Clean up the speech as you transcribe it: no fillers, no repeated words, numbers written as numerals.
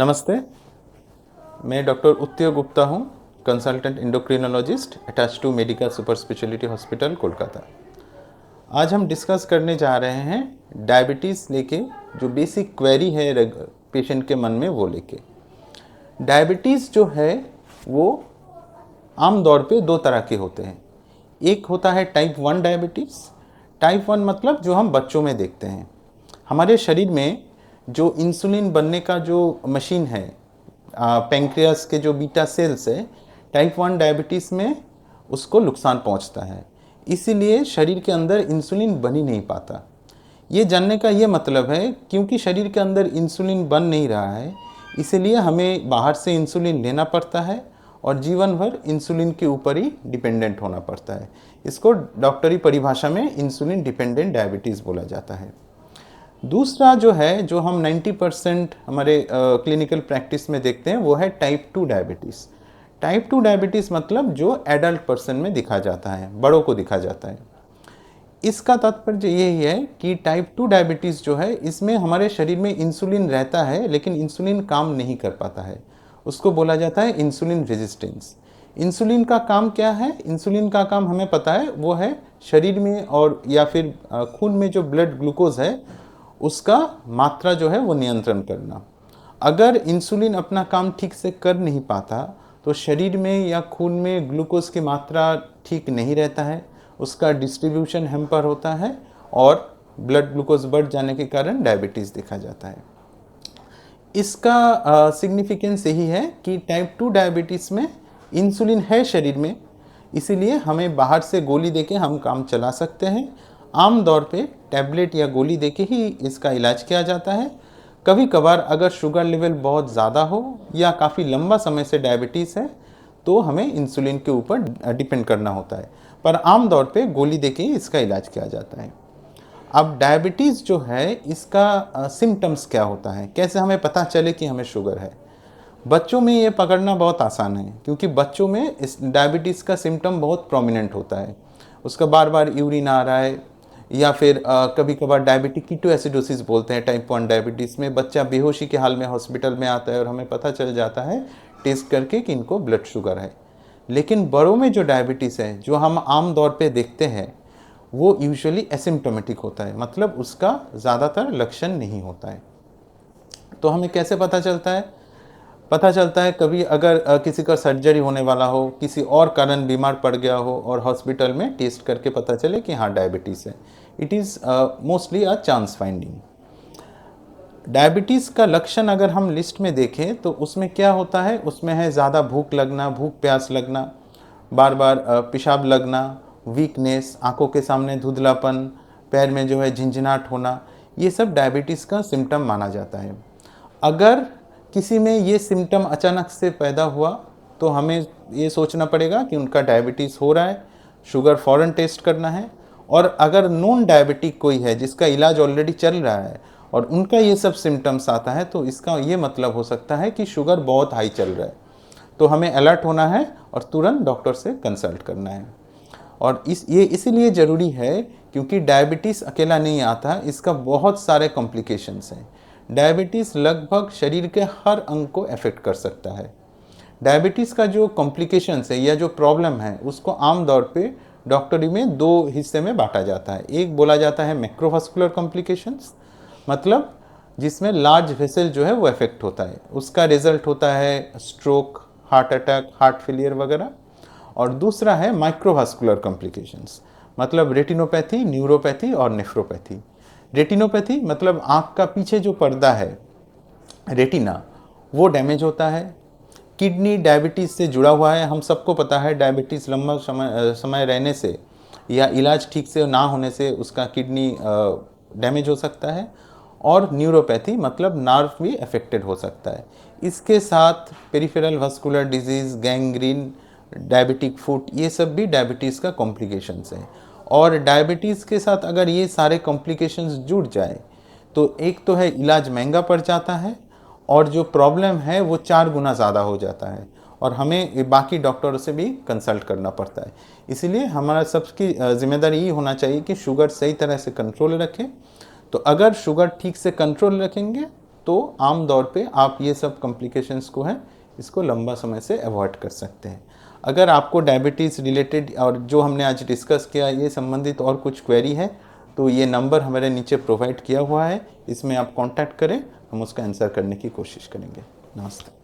नमस्ते, मैं डॉक्टर उत्तय गुप्ता हूँ, consultant endocrinologist attach to Medica super specialty hospital Kolkata. आज हम डिस्कस करने जा रहे हैं डायबिटीज़ लेके, जो बेसिक क्वेरी है पेशेंट के मन में वो लेके। डायबिटीज़ जो है वो आम तौर पे दो तरह के होते हैं। एक होता है टाइप 1 डायबिटीज़। टाइप 1 मतलब जो हम बच्चों में देखते हैं। हमारे शरीर में जो इंसुलिन बनने का जो मशीन है, पैंक्रियास के जो बीटा सेल्स है, टाइप 1 डायबिटीज़ में उसको नुकसान पहुंचता है। इसीलिए शरीर के अंदर इंसुलिन बन ही नहीं पाता। ये जानने का ये मतलब है क्योंकि शरीर के अंदर इंसुलिन बन नहीं रहा है, इसलिए हमें बाहर से इंसुलिन लेना पड़ता है और जीवन भर इंसुलिन के ऊपर ही डिपेंडेंट होना पड़ता है। इसको डॉक्टरी परिभाषा में इंसुलिन डिपेंडेंट डायबिटीज़ बोला जाता है। दूसरा जो है, जो हम 90% हमारे क्लिनिकल प्रैक्टिस में देखते हैं, वो है टाइप 2 डायबिटीज़। टाइप 2 डायबिटीज़ मतलब जो एडल्ट पर्सन में दिखा जाता है, बड़ों को दिखा जाता है। इसका तात्पर्य यही है कि टाइप 2 डायबिटीज़ जो है, इसमें हमारे शरीर में इंसुलिन रहता है लेकिन इंसुलिन काम नहीं कर पाता है। उसको बोला जाता है इंसुलिन रेजिस्टेंस। इंसुलिन का काम क्या है? इंसुलिन का काम हमें पता है, वो है शरीर में और या फिर खून में जो ब्लड ग्लूकोज है उसका मात्रा जो है वो नियंत्रण करना। अगर इंसुलिन अपना काम ठीक से कर नहीं पाता तो शरीर में या खून में ग्लूकोज की मात्रा ठीक नहीं रहता है, उसका डिस्ट्रीब्यूशन हैम्पर होता है और ब्लड ग्लूकोज बढ़ जाने के कारण डायबिटीज़ देखा जाता है। इसका सिग्निफिकेंस यही है कि टाइप 2 डायबिटीज़ में इंसुलिन है शरीर में, इसीलिए हमें बाहर से गोली देके हम काम चला सकते हैं। आम तौर पे टैबलेट या गोली देके ही इसका इलाज किया जाता है। कभी कभार अगर शुगर लेवल बहुत ज़्यादा हो या काफ़ी लंबा समय से डायबिटीज़ है तो हमें इंसुलिन के ऊपर डिपेंड करना होता है, पर आम तौर पे गोली देके ही इसका इलाज किया जाता है। अब डायबिटीज़ जो है, इसका सिम्टम्स क्या होता है, कैसे हमें पता चले कि हमें शुगर है? बच्चों में ये पकड़ना बहुत आसान है क्योंकि बच्चों में इस डायबिटीज़ का सिम्टम बहुत प्रोमिनेंट होता है। उसका बार बार यूरिन आ रहा है या फिर कभी कभार डायबिटिक कीटोएसिडोसिस बोलते हैं टाइप 1 डायबिटीज़ में। बच्चा बेहोशी के हाल में हॉस्पिटल में आता है और हमें पता चल जाता है टेस्ट करके कि इनको ब्लड शुगर है। लेकिन बड़ों में जो डायबिटीज़ है, जो हम आम तौर पे देखते हैं, वो यूजुअली एसिम्प्टोमेटिक होता है, मतलब उसका ज़्यादातर लक्षण नहीं होता है। तो हमें कैसे पता चलता है? पता चलता है कभी अगर किसी का सर्जरी होने वाला हो, किसी और कारण बीमार पड़ गया हो और हॉस्पिटल में टेस्ट करके पता चले कि हाँ डायबिटीज़ है। It is mostly a chance finding. Diabetes का लक्षण अगर हम लिस्ट में देखें तो उसमें क्या होता है? उसमें है ज़्यादा भूख लगना, भूख प्यास लगना, बार बार पेशाब लगना, वीकनेस, आंखों के सामने धुंधलापन, पैर में जो है झंझनाहट होना, ये सब डायबिटीज़ का सिम्टम माना जाता है। अगर किसी में ये सिम्टम अचानक से पैदा हुआ तो हमें ये सोचना पड़ेगा कि उनका डायबिटीज़ हो रहा है, शुगर फ़ौरन टेस्ट करना है। और अगर नॉन डायबिटिक कोई है जिसका इलाज ऑलरेडी चल रहा है और उनका ये सब सिम्टम्स आता है तो इसका ये मतलब हो सकता है कि शुगर बहुत हाई चल रहा है, तो हमें अलर्ट होना है और तुरंत डॉक्टर से कंसल्ट करना है। और ये इसीलिए ज़रूरी है क्योंकि डायबिटीज़ अकेला नहीं आता, इसका बहुत सारे कॉम्प्लिकेशंस हैं। डायबिटीज़ लगभग शरीर के हर अंग को अफेक्ट कर सकता है। डायबिटीज़ का जो कॉम्प्लिकेशंस है या जो प्रॉब्लम है उसको आम तौर पे डॉक्टरी में दो हिस्से में बांटा जाता है। एक बोला जाता है मैक्रोवास्कुलर कॉम्प्लिकेशंस, मतलब जिसमें लार्ज वेसल जो है वो अफेक्ट होता है, उसका रिजल्ट होता है stroke, heart attack, heart failure वगैरह। और दूसरा है माइक्रोवास्कुलर कॉम्प्लिकेशंस, मतलब रेटिनोपैथी, न्यूरोपैथी और नेफ्रोपैथी। रेटिनोपैथी मतलब आँख का पीछे जो पर्दा है, रेटिना, वो डैमेज होता है। किडनी डायबिटीज़ से जुड़ा हुआ है, हम सबको पता है डायबिटीज़ लंबा समय रहने से या इलाज ठीक से ना होने से उसका किडनी डैमेज हो सकता है। और न्यूरोपैथी मतलब नर्व भी अफेक्टेड हो सकता है। इसके साथ peripheral vascular disease, gangrene, diabetic foot, ये सब भी डायबिटीज़ का कॉम्प्लिकेशंस है। और डायबिटीज़ के साथ अगर ये सारे कॉम्प्लिकेशंस जुड़ जाए तो एक तो है इलाज महंगा पड़ जाता है और जो प्रॉब्लम है वो 4 गुना ज़्यादा हो जाता है और हमें बाकी डॉक्टरों से भी कंसल्ट करना पड़ता है। इसीलिए हमारा सबकी जिम्मेदारी ये होना चाहिए कि शुगर सही तरह से कंट्रोल रखें। तो अगर शुगर ठीक से कंट्रोल रखेंगे तो आम तौर पे आप ये सब कॉम्प्लिकेशंस को है इसको लंबा समय से अवॉइड कर सकते हैं। अगर आपको डायबिटीज़ रिलेटेड और जो हमने आज डिस्कस किया ये संबंधित और कुछ क्वेरी है तो ये नंबर हमारे नीचे प्रोवाइड किया हुआ है, इसमें आप कांटेक्ट करें, हम उसका आंसर करने की कोशिश करेंगे। नमस्ते।